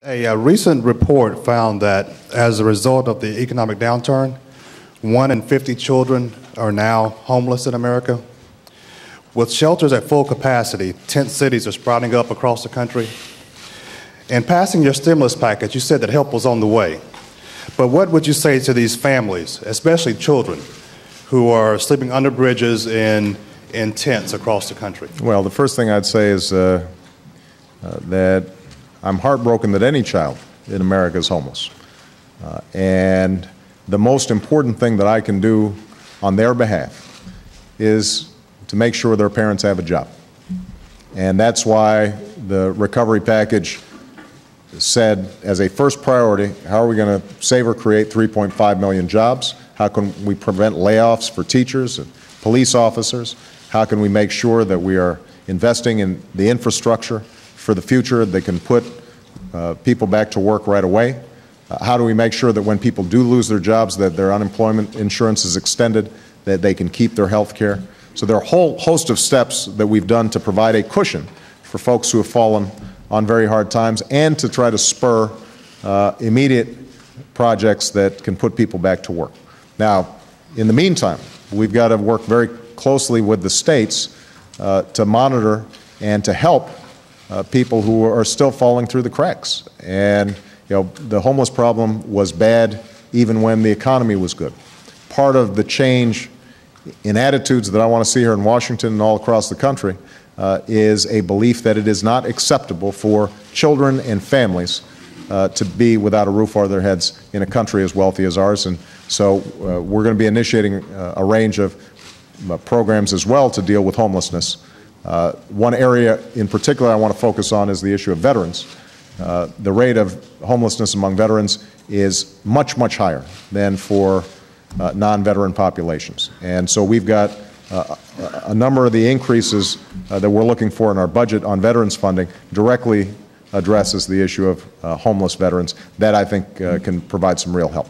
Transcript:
A recent report found that as a result of the economic downturn, 1 in 50 children are now homeless in America. With shelters at full capacity, tent cities are sprouting up across the country. In passing your stimulus package, you said that help was on the way. But what would you say to these families, especially children, who are sleeping under bridges in tents across the country? Well, the first thing I'd say is that I'm heartbroken that any child in America is homeless. And the most important thing that I can do on their behalf is to make sure their parents have a job. And that's why the recovery package said, as a first priority, how are we going to save or create 3.5 million jobs? How can we prevent layoffs for teachers and police officers? How can we make sure that we are investing in the infrastructure for the future that can put people back to work right away? How do we make sure that when people do lose their jobs that their unemployment insurance is extended, that they can keep their health care? So there are a whole host of steps that we've done to provide a cushion for folks who have fallen on very hard times and to try to spur immediate projects that can put people back to work. Now, in the meantime, we've got to work very closely with the states to monitor and to help people who are still falling through the cracks. And the homeless problem was bad even when the economy was good. Part of the change in attitudes that I want to see here in Washington and all across the country is a belief that it is not acceptable for children and families to be without a roof over their heads in a country as wealthy as ours. And so we're going to be initiating a range of programs as well to deal with homelessness. One area in particular I want to focus on is the issue of veterans. The rate of homelessness among veterans is much, much higher than for non-veteran populations. And so we've got a number of the increases that we're looking for in our budget on veterans funding directly addresses the issue of homeless veterans. That, I think, can provide some real help.